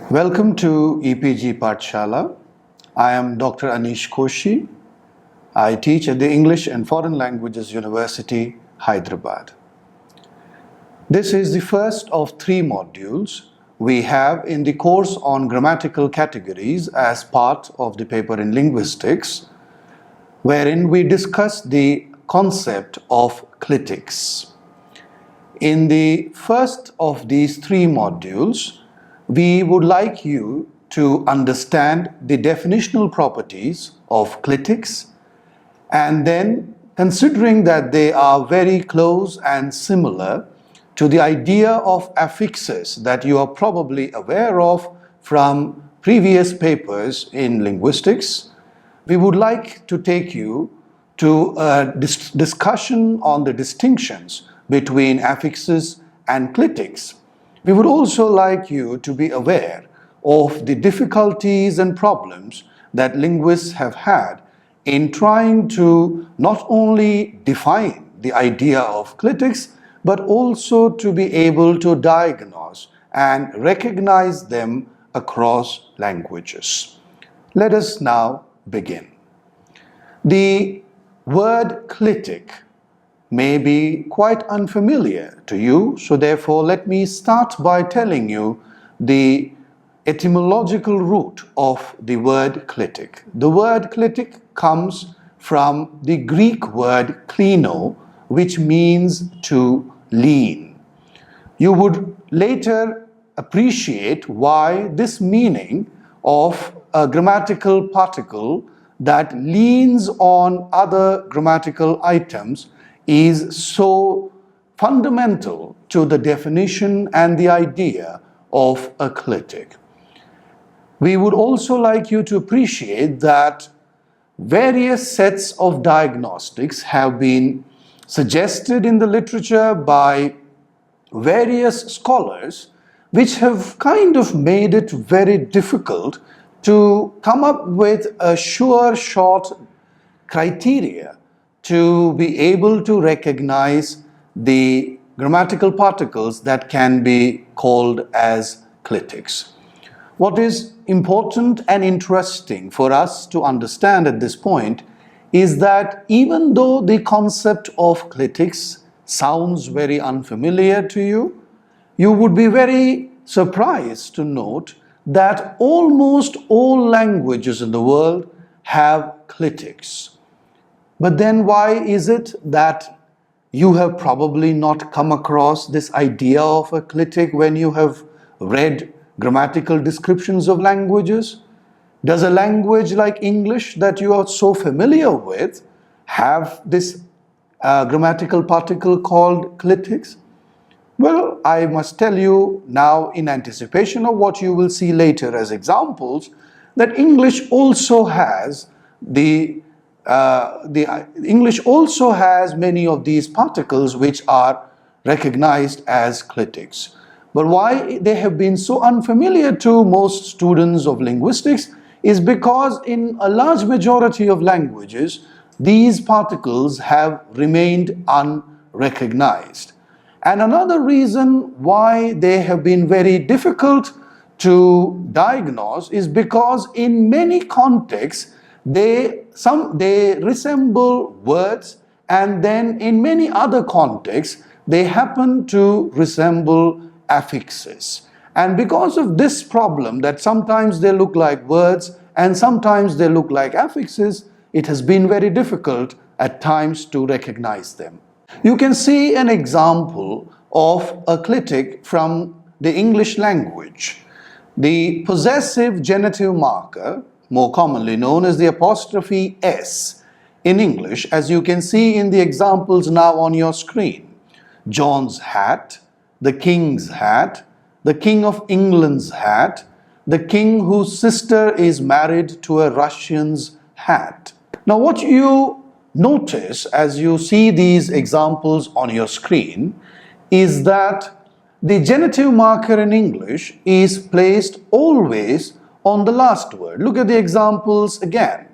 Welcome to EPG Pathshala. I am Dr. Anish Koshi. I teach at the English and Foreign Languages University, Hyderabad. This is the first of 3 modules we have in the course on grammatical categories as part of the paper in linguistics, wherein we discuss the concept of clitics. In the first of these 3 modules, we would like you to understand the definitional properties of clitics, and then, considering that they are very close and similar to the idea of affixes that you are probably aware of from previous papers in linguistics, we would like to take you to a discussion on the distinctions between affixes and clitics. We would also like you to be aware of the difficulties and problems that linguists have had in trying to not only define the idea of clitics, but also to be able to diagnose and recognize them across languages. Let us now begin. The word clitic may be quite unfamiliar to you, so therefore let me start by telling you the etymological root of the word clitic. The word clitic comes from the Greek word klino, which means to lean. You would later appreciate why this meaning of a grammatical particle that leans on other grammatical items is so fundamental to the definition and the idea of a clitic. We would also like you to appreciate that various sets of diagnostics have been suggested in the literature by various scholars, which have kind of made it very difficult to come up with a sure short criteria to be able to recognize the grammatical particles that can be called as clitics. What is important and interesting for us to understand at this point is that even though the concept of clitics sounds very unfamiliar to you, you would be very surprised to note that almost all languages in the world have clitics. But then why is it that you have probably not come across this idea of a clitic when you have read grammatical descriptions of languages? Does a language like English that you are so familiar with have this grammatical particle called clitics? Well, I must tell you now, in anticipation of what you will see later as examples, that English also has English also has many of these particles which are recognized as clitics. But why they have been so unfamiliar to most students of linguistics is because in a large majority of languages, these particles have remained unrecognized. And another reason why they have been very difficult to diagnose is because in many contexts, they resemble words, and then in many other contexts they happen to resemble affixes. And because of this problem, that sometimes they look like words and sometimes they look like affixes, it has been very difficult at times to recognize them. You can see an example of a clitic from the English language. The possessive genitive marker, more commonly known as the apostrophe S in English, as you can see in the examples now on your screen. John's hat, the king's hat, the King of England's hat, the king whose sister is married to a Russian's hat. Now what you notice as you see these examples on your screen is that the genitive marker in English is placed always on the last word. Look at the examples again.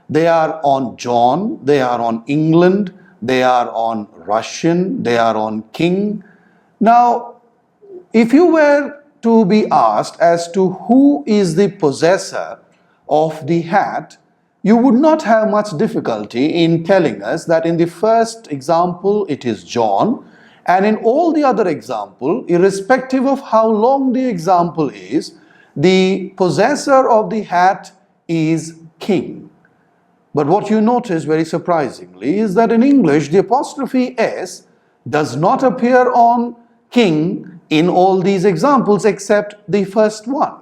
They are on John, they are on England, they are on Russian, they are on king. Now, if you were to be asked as to who is the possessor of the hat, you would not have much difficulty in telling us that in the first example it is John, and in all the other example, irrespective of how long the example is, the possessor of the hat is King. But what you notice very surprisingly is that in English the apostrophe S does not appear on King in all these examples except the first one.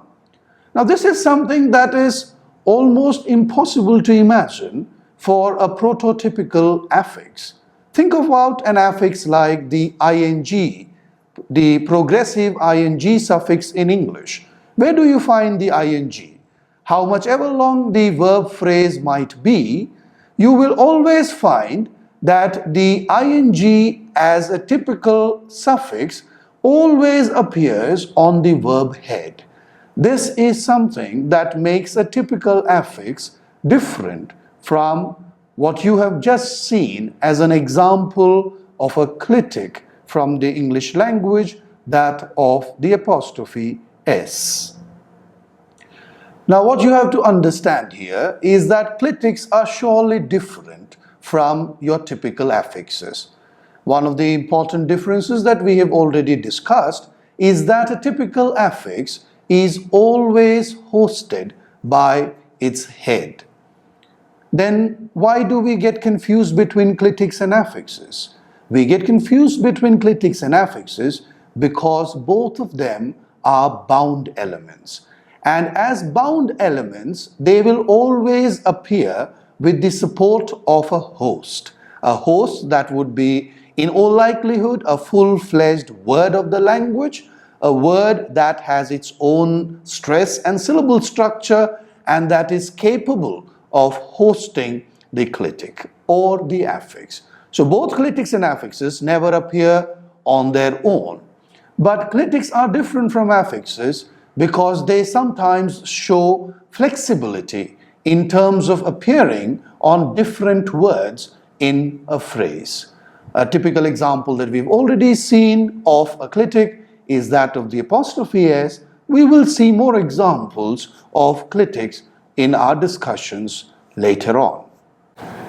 Now this is something that is almost impossible to imagine for a prototypical affix. Think about an affix like the ing, the progressive ing suffix in English. Where do you find the ing? How much ever long the verb phrase might be, you will always find that the ing as a typical suffix always appears on the verb head. This is something that makes a typical affix different from what you have just seen as an example of a clitic from the English language, that of the apostrophe S. Now what you have to understand here is that clitics are surely different from your typical affixes. One of the important differences that we have already discussed is that a typical affix is always hosted by its head. Then why do we get confused between clitics and affixes? We get confused between clitics and affixes because both of them are bound elements. And as bound elements, they will always appear with the support of a host. A host that would be, in all likelihood, a full-fledged word of the language, a word that has its own stress and syllable structure and that is capable of hosting the clitic or the affix. So both clitics and affixes never appear on their own. But clitics are different from affixes because they sometimes show flexibility in terms of appearing on different words in a phrase. A typical example that we've already seen of a clitic is that of the apostrophe S. We will see more examples of clitics in our discussions later on.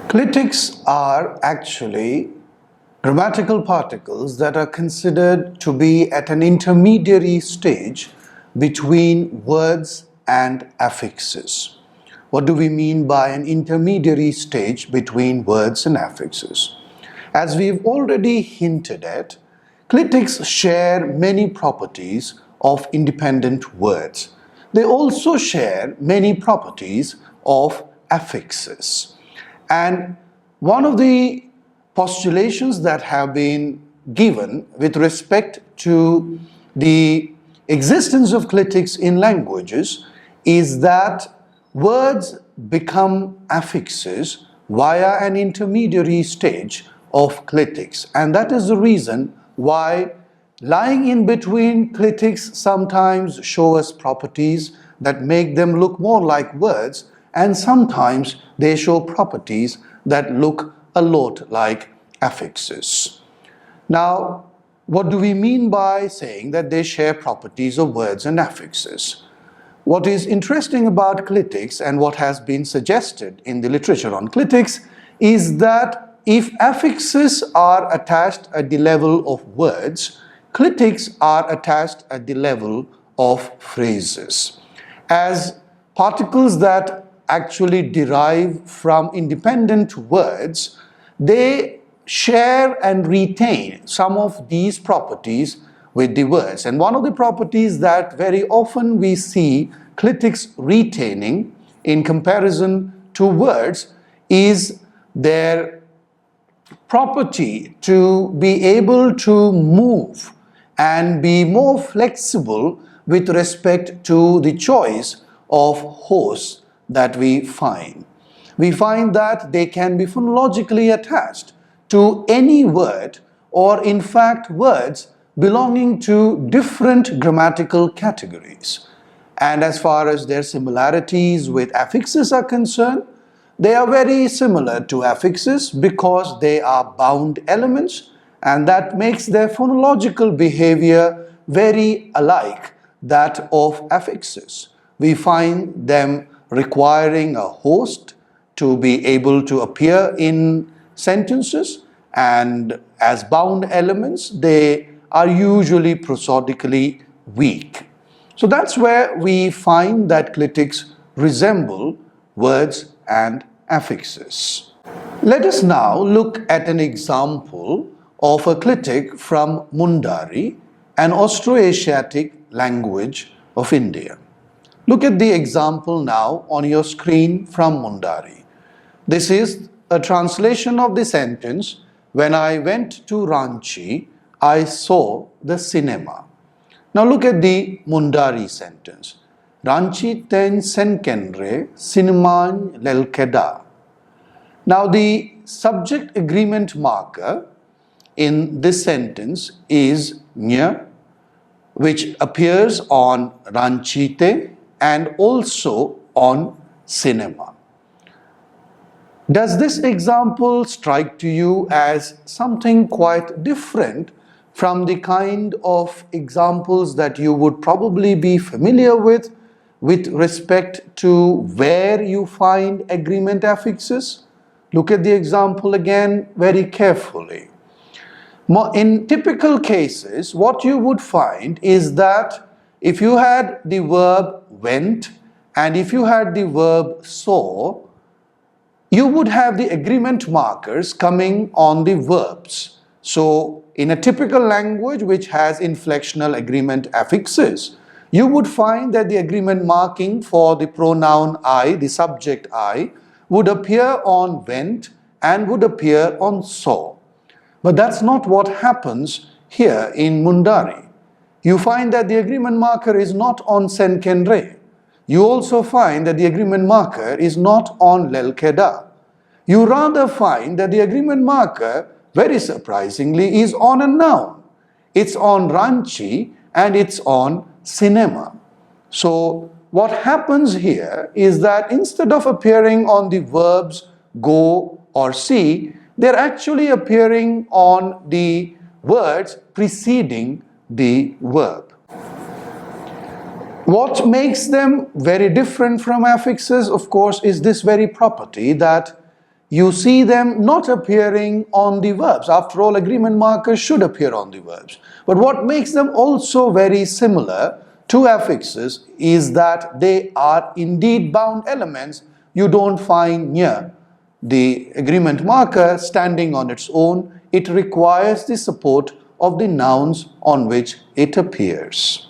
Clitics are actually grammatical particles that are considered to be at an intermediary stage between words and affixes. What do we mean by an intermediary stage between words and affixes? As we've already hinted at, clitics share many properties of independent words. They also share many properties of affixes. And one of the postulations that have been given with respect to the existence of clitics in languages is that words become affixes via an intermediary stage of clitics. And that is the reason why lying in between clitics sometimes show us properties that make them look more like words, and sometimes they show properties that look a lot like affixes. Now, what do we mean by saying that they share properties of words and affixes? What is interesting about clitics and what has been suggested in the literature on clitics is that if affixes are attached at the level of words, clitics are attached at the level of phrases. As particles that actually derive from independent words, they share and retain some of these properties with the words. And one of the properties that very often we see clitics retaining in comparison to words is their property to be able to move and be more flexible with respect to the choice of hosts that we find. We find that they can be phonologically attached to any word, or in fact words belonging to different grammatical categories. And as far as their similarities with affixes are concerned, they are very similar to affixes because they are bound elements, and that makes their phonological behavior very alike that of affixes. We find them requiring a host to be able to appear in sentences, and as bound elements they are usually prosodically weak. So that's where we find that clitics resemble words and affixes. Let us now look at an example of a clitic from Mundari, an Austroasiatic language of India. Look at the example now on your screen from Mundari. This is a translation of the sentence, "When I went to Ranchi, I saw the cinema." Now look at the Mundari sentence. Ranchi ten senkenre cineman lelkeda. Now the subject agreement marker in this sentence is nya, which appears on Ranchite and also on cinema. Does this example strike to you as something quite different from the kind of examples that you would probably be familiar with respect to where you find agreement affixes? Look at the example again very carefully. In typical cases, what you would find is that if you had the verb went and if you had the verb saw, you would have the agreement markers coming on the verbs. So in a typical language which has inflectional agreement affixes, you would find that the agreement marking for the pronoun I, the subject I, would appear on went and would appear on saw. But that's not what happens here in Mundari. You find that the agreement marker is not on senkenre. You also find that the agreement marker is not on lelkeda. You rather find that the agreement marker, very surprisingly, is on a noun. It's on Ranchi and it's on cinema. So what happens here is that instead of appearing on the verbs go or see, they're actually appearing on the words preceding the verb. What makes them very different from affixes, of course, is this very property that you see them not appearing on the verbs. After all, agreement markers should appear on the verbs. But what makes them also very similar to affixes is that they are indeed bound elements. You don't find near the agreement marker standing on its own. It requires the support of the nouns on which it appears.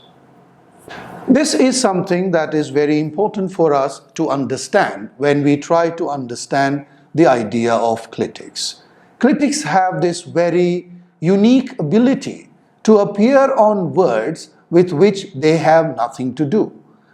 This is something that is very important for us to understand when we try to understand the idea of clitics. Clitics have this very unique ability to appear on words with which they have nothing to do.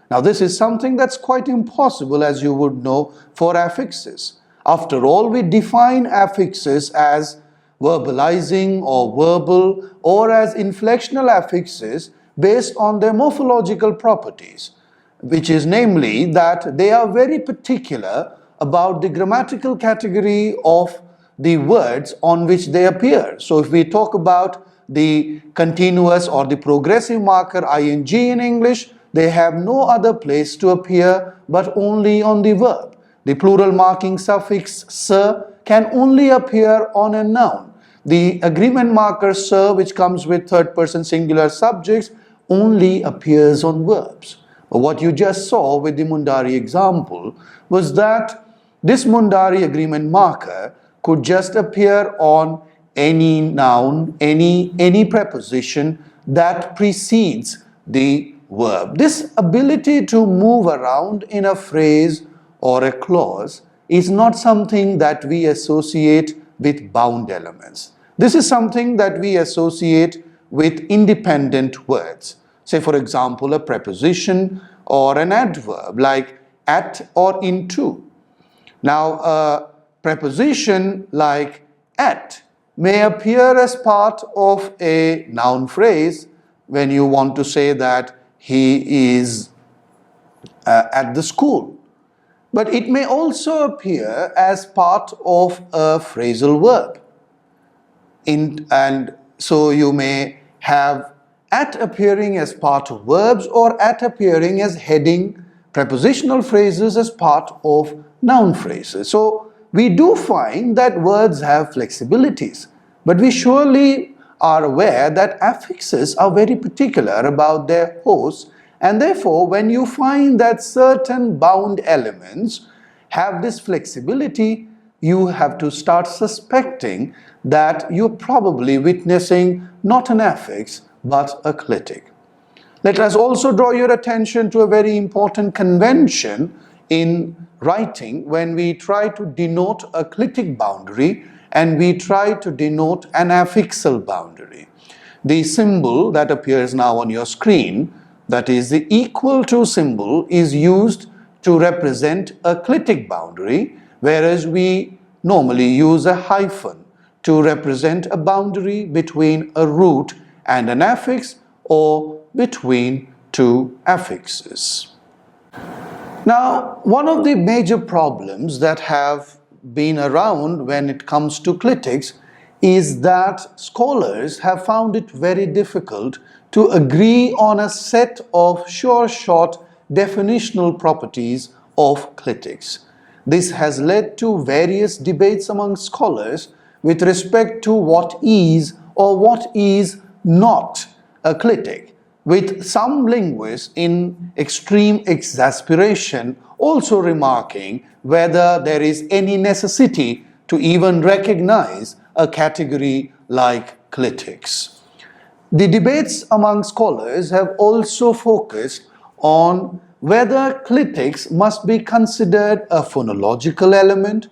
Now this is something that's quite impossible, as you would know, for affixes. After all, we define affixes as verbalizing or verbal or as inflectional affixes based on their morphological properties, which is namely that they are very particular about the grammatical category of the words on which they appear. So if we talk about the continuous or the progressive marker ing in English, they have no other place to appear but only on the verb. The plural marking suffix sir can only appear on a noun. The agreement marker sir, which comes with third person singular subjects, only appears on verbs. But what you just saw with the Mundari example was that this Mundari agreement marker could just appear on any noun, any preposition that precedes the verb. This ability to move around in a phrase or a clause is not something that we associate with bound elements. This is something that we associate with independent words. Say, for example, a preposition or an adverb like at or into. Now, a preposition like at may appear as part of a noun phrase when you want to say that he is at the school. But it may also appear as part of a phrasal verb. And so you may have at appearing as part of verbs or at appearing as heading prepositional phrases as part of noun phrases. So we do find that words have flexibilities, but we surely are aware that affixes are very particular about their hosts, and therefore when you find that certain bound elements have this flexibility, you have to start suspecting that you're probably witnessing not an affix but a clitic. Let us also draw your attention to a very important convention in writing when we try to denote a clitic boundary and we try to denote an affixal boundary. The symbol that appears now on your screen, that is the equal to symbol, is used to represent a clitic boundary, whereas we normally use a hyphen to represent a boundary between a root and an affix or between two affixes. Now, one of the major problems that have been around when it comes to clitics is that scholars have found it very difficult to agree on a set of sure-shot definitional properties of clitics. This has led to various debates among scholars with respect to what is or what is not a clitic, with some linguists in extreme exasperation also remarking whether there is any necessity to even recognize a category like clitics. The debates among scholars have also focused on whether clitics must be considered a phonological element.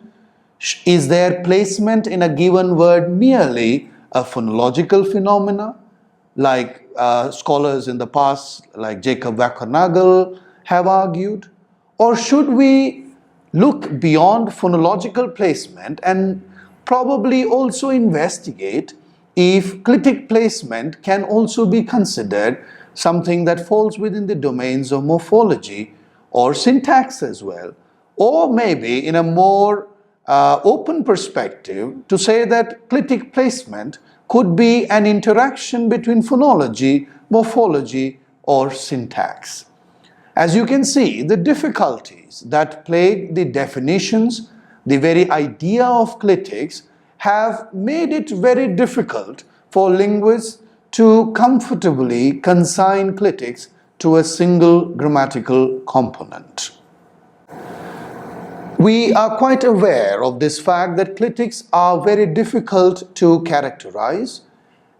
Is their placement in a given word merely a phonological phenomena, like scholars in the past, like Jacob Wackernagel, have argued? Or should we look beyond phonological placement and probably also investigate if clitic placement can also be considered something that falls within the domains of morphology or syntax as well? Or maybe in a more open perspective to say that clitic placement could be an interaction between phonology, morphology, or syntax. As you can see, the difficulties that plague the definitions, the very idea of clitics, have made it very difficult for linguists to comfortably consign clitics to a single grammatical component. We are quite aware of this fact that clitics are very difficult to characterize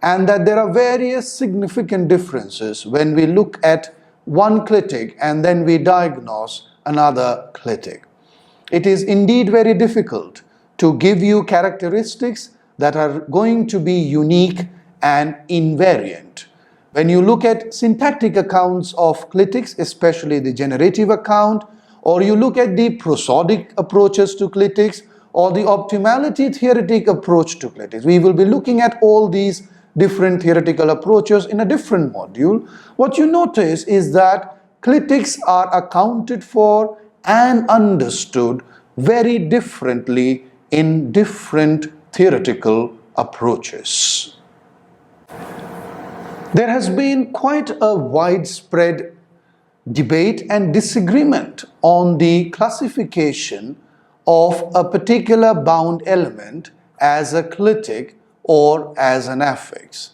and that there are various significant differences when we look at one clitic and then we diagnose another clitic. It is indeed very difficult to give you characteristics that are going to be unique and invariant. When you look at syntactic accounts of clitics, especially the generative account, or you look at the prosodic approaches to clitics, or the optimality theoretic approach to clitics, we will be looking at all these different theoretical approaches in a different module. What you notice is that clitics are accounted for and understood very differently in different theoretical approaches. There has been quite a widespread debate and disagreement on the classification of a particular bound element as a clitic or as an affix.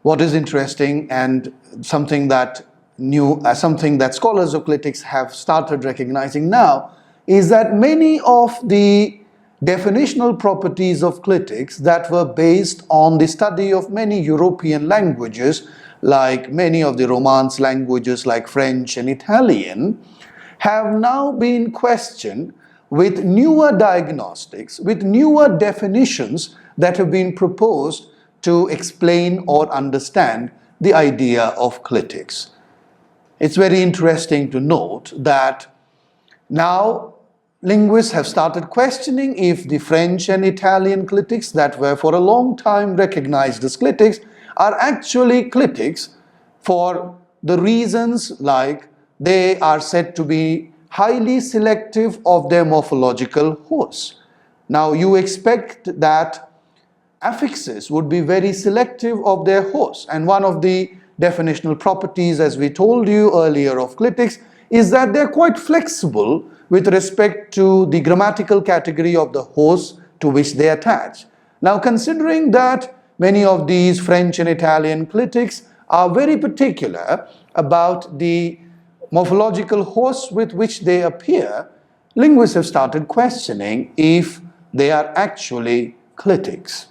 What is interesting and something that scholars of clitics have started recognizing now is that many of the definitional properties of clitics that were based on the study of many European languages, like many of the Romance languages like French and Italian, have now been questioned with newer diagnostics, with newer definitions that have been proposed to explain or understand the idea of clitics. It's very interesting to note that now linguists have started questioning if the French and Italian clitics that were for a long time recognized as clitics are actually clitics for the reasons like they are said to be highly selective of their morphological hosts. Now you expect that affixes would be very selective of their hosts, and one of the definitional properties, as we told you earlier, of clitics is that they're quite flexible with respect to the grammatical category of the host to which they attach. Now, considering that many of these French and Italian clitics are very particular about the morphological hosts with which they appear, linguists have started questioning if they are actually clitics.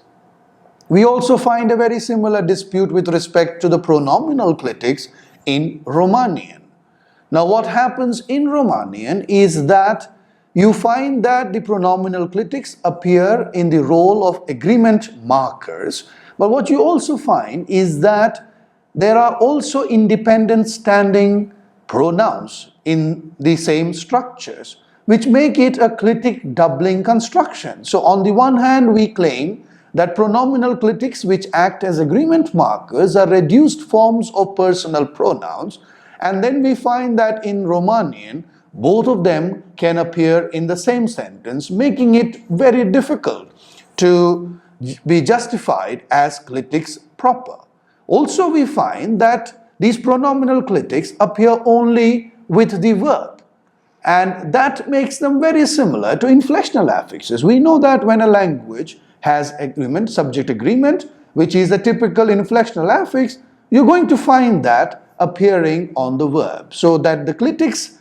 We also find a very similar dispute with respect to the pronominal clitics in Romanian. Now, what happens in Romanian is that you find that the pronominal clitics appear in the role of agreement markers, but what you also find is that there are also independent standing pronouns in the same structures, which make it a clitic doubling construction. So on the one hand, we claim that pronominal clitics which act as agreement markers are reduced forms of personal pronouns, and then we find that in Romanian, both of them can appear in the same sentence, making it very difficult to be justified as clitics proper. Also, we find that these pronominal clitics appear only with the verb, and that makes them very similar to inflectional affixes. We know that when a language has agreement, subject agreement, which is a typical inflectional affix, you're going to find that appearing on the verb. So that the clitics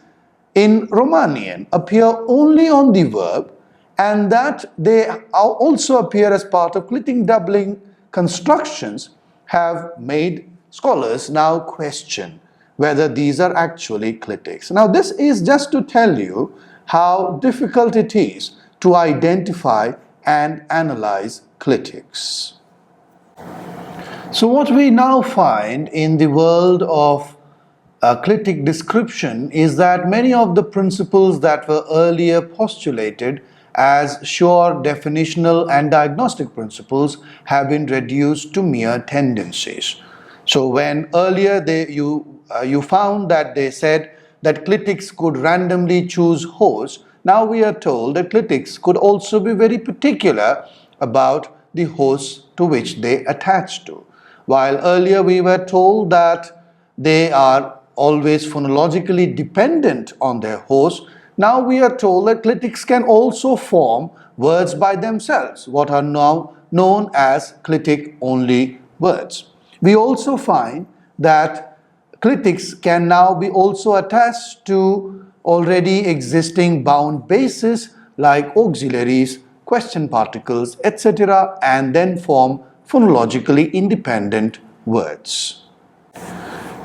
in Romanian appear only on the verb, and that they also appear as part of clitic doubling constructions have made scholars now question whether these are actually clitics. Now, this is just to tell you how difficult it is to identify and analyze clitics. So what we now find in the world of clitic description is that many of the principles that were earlier postulated as sure definitional and diagnostic principles have been reduced to mere tendencies. So when earlier you found that they said that clitics could randomly choose hosts, now we are told that clitics could also be very particular about the hosts to which they attach to. While earlier we were told that they are always phonologically dependent on their host, now we are told that clitics can also form words by themselves, what are now known as clitic-only words. We also find that clitics can now be also attached to already existing bound bases like auxiliaries, question particles, etc., and then form phonologically independent words.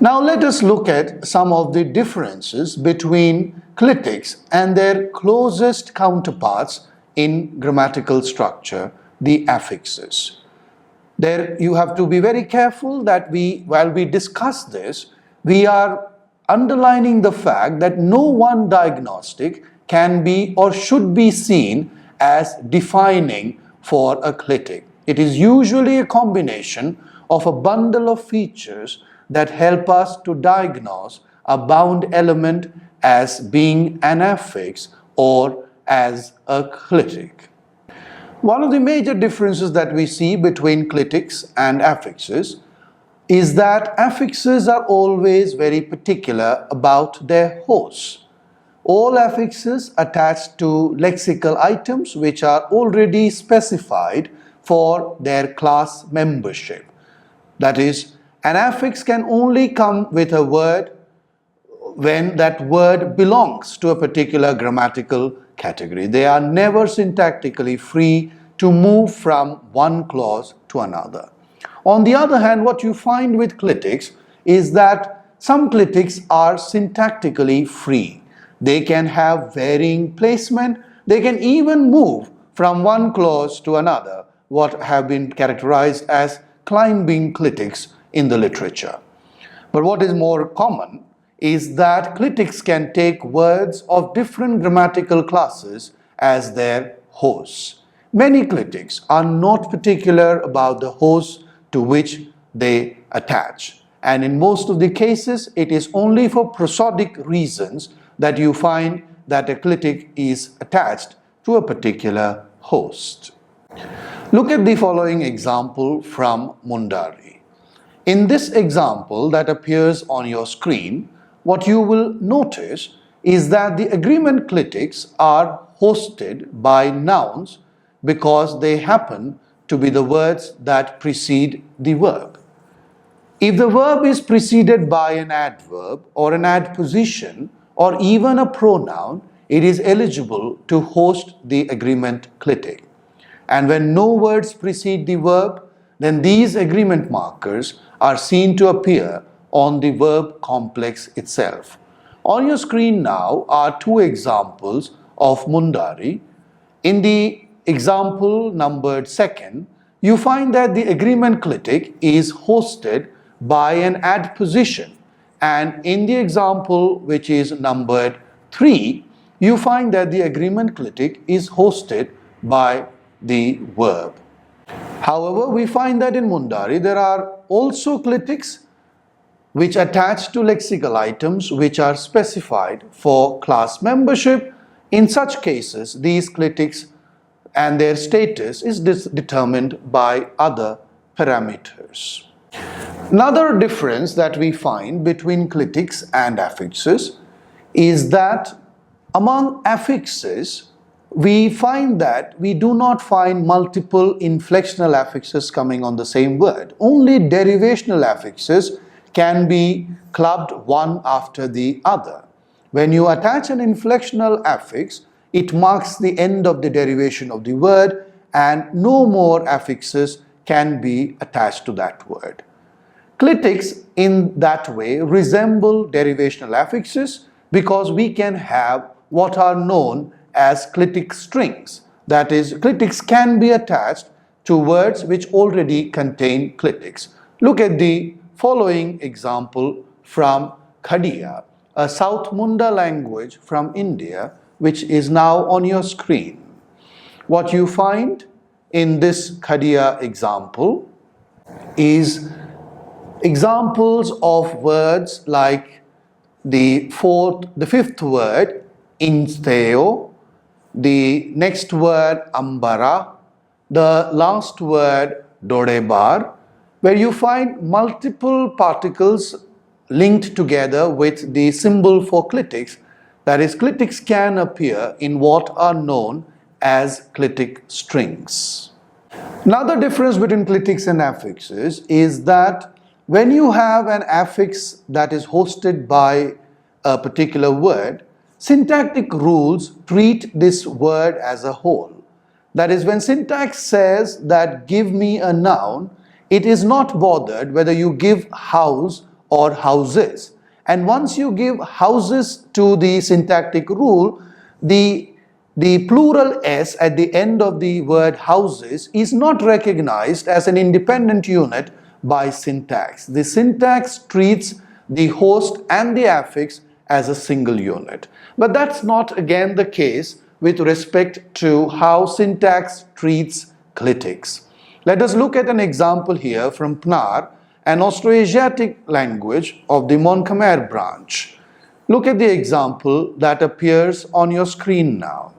Now let us look at some of the differences between clitics and their closest counterparts in grammatical structure, the affixes. There you have to be very careful that while we discuss this, we are underlining the fact that no one diagnostic can be or should be seen as defining for a clitic. It is usually a combination of a bundle of features that help us to diagnose a bound element as being an affix or as a clitic. One of the major differences that we see between clitics and affixes is that affixes are always very particular about their hosts. All affixes attach to lexical items which are already specified for their class membership. That is, an affix can only come with a word when that word belongs to a particular grammatical category. They are never syntactically free to move from one clause to another. On the other hand, what you find with clitics is that some clitics are syntactically free. They can have varying placement. They can even move from one clause to another, what have been characterized as climbing clitics in the literature. But what is more common is that clitics can take words of different grammatical classes as their hosts. Many clitics are not particular about the hosts to which they attach, and in most of the cases it is only for prosodic reasons that you find that a clitic is attached to a particular host. Look at the following example from Mundari. In this example that appears on your screen, what you will notice is that the agreement clitics are hosted by nouns because they happen to be the words that precede the verb. If the verb is preceded by an adverb or an adposition or even a pronoun, it is eligible to host the agreement clitic. And when no words precede the verb, then these agreement markers are seen to appear on the verb complex itself. On your screen now are two examples of Mundari. In the example numbered second, you find that the agreement clitic is hosted by an adposition, and in the example which is numbered 3, you find that the agreement clitic is hosted by the verb. However, we find that in Mundari there are also clitics which attach to lexical items which are specified for class membership. In such cases, these clitics and their status is determined by other parameters. Another difference that we find between clitics and affixes is that among affixes, we find that we do not find multiple inflectional affixes coming on the same word. Only derivational affixes can be clubbed one after the other. When you attach an inflectional affix, it marks the end of the derivation of the word, and no more affixes can be attached to that word. Clitics in that way resemble derivational affixes because we can have what are known as clitic strings. That is, clitics can be attached to words which already contain clitics. Look at the following example from Khadiya, a South Munda language from India, which is now on your screen. What you find in this Khadiya example is examples of words like the fifth word, insteo, the next word, ambara, the last word, dodebar, where you find multiple particles linked together with the symbol for clitics. That is, clitics can appear in what are known as clitic strings. Another difference between clitics and affixes is that when you have an affix that is hosted by a particular word, syntactic rules treat this word as a whole. That is, when syntax says that give me a noun, it is not bothered whether you give house or houses. And once you give houses to the syntactic rule, the plural s at the end of the word houses is not recognized as an independent unit by syntax. The syntax treats the host and the affix as a single unit. But that's not again the case with respect to how syntax treats clitics. Let us look at an example here from Pnar, an Austroasiatic language of the Mon Khmer branch. Look at the example that appears on your screen now.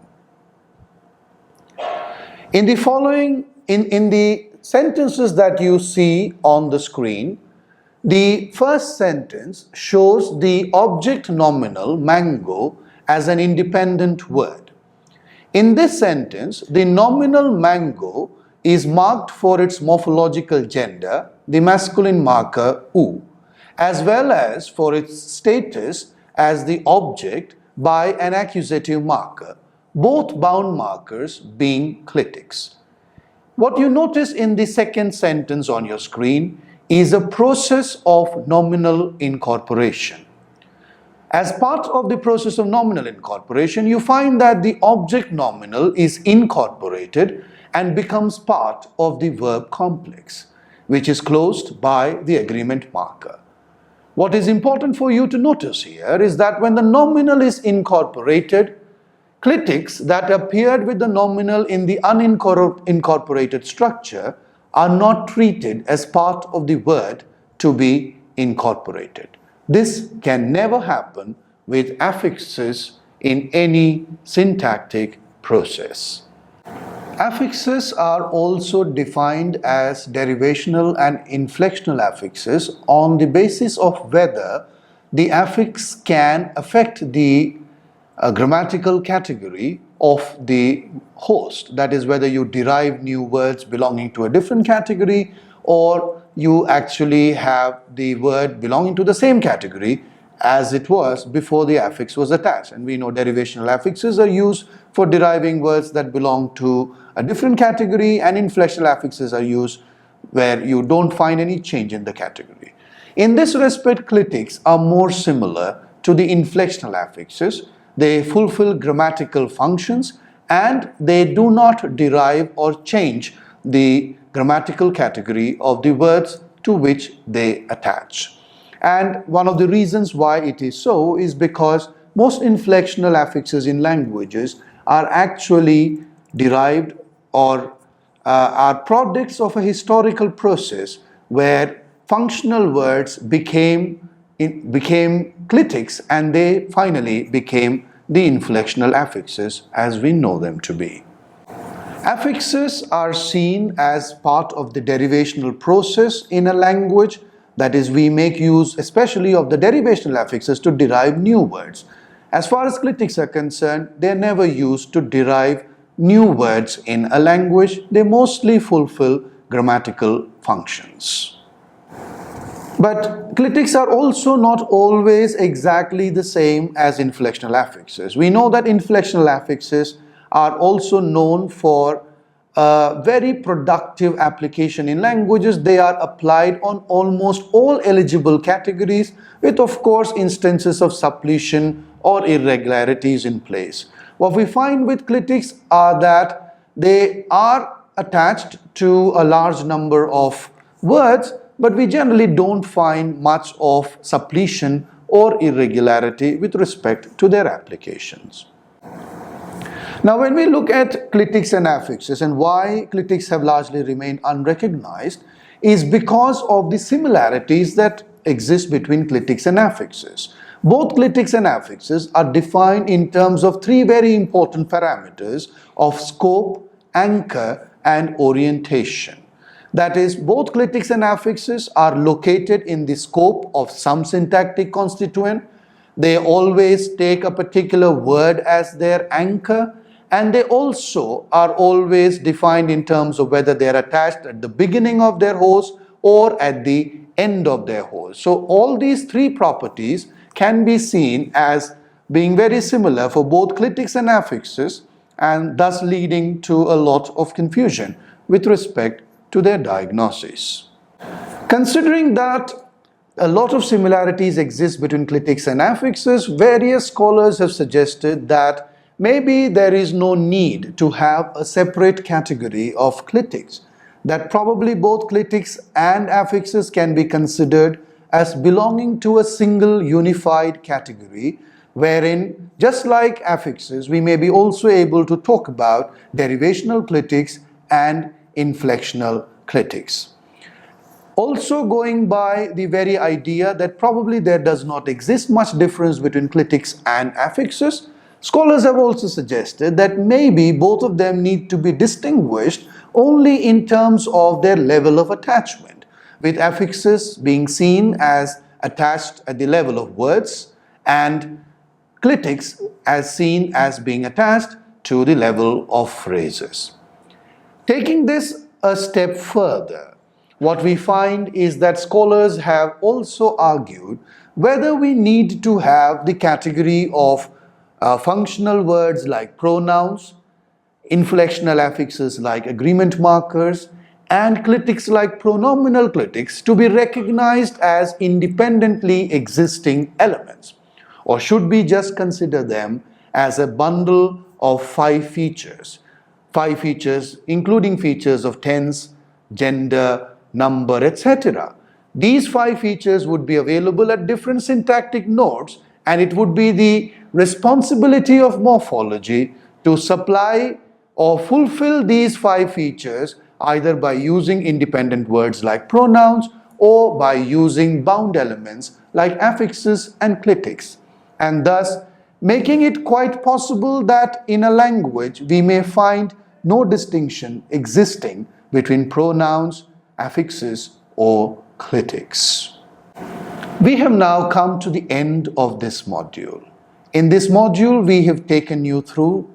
In the following, in the sentences that you see on the screen, the first sentence shows the object nominal mango as an independent word. In this sentence, the nominal mango is marked for its morphological gender, the masculine marker u, as well as for its status as the object by an accusative marker, both bound markers being clitics. What you notice in the second sentence on your screen is a process of nominal incorporation. As part of the process of nominal incorporation, you find that the object nominal is incorporated and becomes part of the verb complex, which is closed by the agreement marker. What is important for you to notice here is that when the nominal is incorporated, clitics that appeared with the nominal in the unincorporated structure are not treated as part of the word to be incorporated. This can never happen with affixes in any syntactic process. Affixes are also defined as derivational and inflectional affixes on the basis of whether the affix can affect the grammatical category of the host. That is, whether you derive new words belonging to a different category or you actually have the word belonging to the same category as it was before the affix was attached. And we know derivational affixes are used for deriving words that belong to a different category, and inflectional affixes are used where you don't find any change in the category. In this respect, clitics are more similar to the inflectional affixes. They fulfill grammatical functions and they do not derive or change the grammatical category of the words to which they attach. And one of the reasons why it is so is because most inflectional affixes in languages are actually derived or are products of a historical process where functional words became clitics and they finally became the inflectional affixes as we know them to be. Affixes are seen as part of the derivational process in a language. That is, we make use especially of the derivational affixes to derive new words. As far as clitics are concerned, they are never used to derive new words in a language. They mostly fulfill grammatical functions. But clitics are also not always exactly the same as inflectional affixes. We know that inflectional affixes are also known for very productive application in languages. They are applied on almost all eligible categories with, of course, instances of suppletion or irregularities in place. What we find with clitics are that they are attached to a large number of words, but we generally don't find much of suppletion or irregularity with respect to their applications. Now, when we look at clitics and affixes and why clitics have largely remained unrecognized is because of the similarities that exist between clitics and affixes. Both clitics and affixes are defined in terms of three very important parameters of scope, anchor, and orientation. That is, both clitics and affixes are located in the scope of some syntactic constituent. They always take a particular word as their anchor, and they also are always defined in terms of whether they are attached at the beginning of their host or at the end of their host. So all these three properties can be seen as being very similar for both clitics and affixes, and thus leading to a lot of confusion with respect to their diagnosis. Considering that a lot of similarities exist between clitics and affixes, various scholars have suggested that maybe there is no need to have a separate category of clitics, that probably both clitics and affixes can be considered as belonging to a single unified category, wherein, just like affixes, we may be also able to talk about derivational clitics and inflectional clitics. Also, going by the very idea that probably there does not exist much difference between clitics and affixes, scholars have also suggested that maybe both of them need to be distinguished only in terms of their level of attachment, with affixes being seen as attached at the level of words and clitics as seen as being attached to the level of phrases. Taking this a step further, what we find is that scholars have also argued whether we need to have the category of functional words like pronouns, inflectional affixes like agreement markers, and clitics like pronominal clitics to be recognized as independently existing elements, or should we just consider them as a bundle of five features including features of tense, gender, number, etc. These five features would be available at different syntactic nodes, and it would be the responsibility of morphology to supply or fulfill these five features either by using independent words like pronouns or by using bound elements like affixes and clitics, and thus making it quite possible that in a language we may find no distinction existing between pronouns, affixes, or clitics. We have now come to the end of this module. In this module, we have taken you through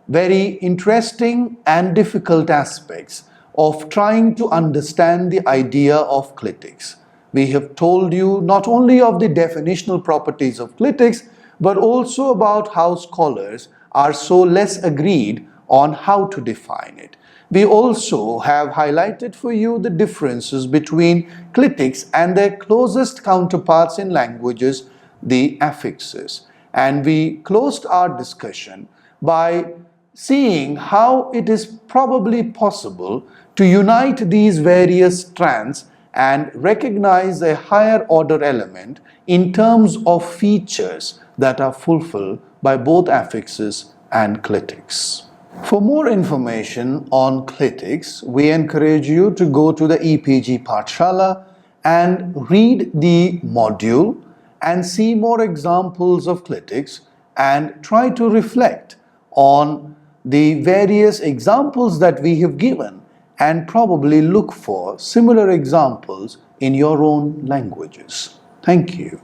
very interesting and difficult aspects of trying to understand the idea of clitics. We have told you not only of the definitional properties of clitics, but also about how scholars are so less agreed on how to define it. We also have highlighted for you the differences between clitics and their closest counterparts in languages, the affixes. And we closed our discussion by seeing how it is probably possible to unite these various strands and recognize a higher order element in terms of features that are fulfilled by both affixes and clitics. For more information on clitics, we encourage you to go to the EPG Pathshala and read the module and see more examples of clitics and try to reflect on the various examples that we have given and probably look for similar examples in your own languages. Thank you.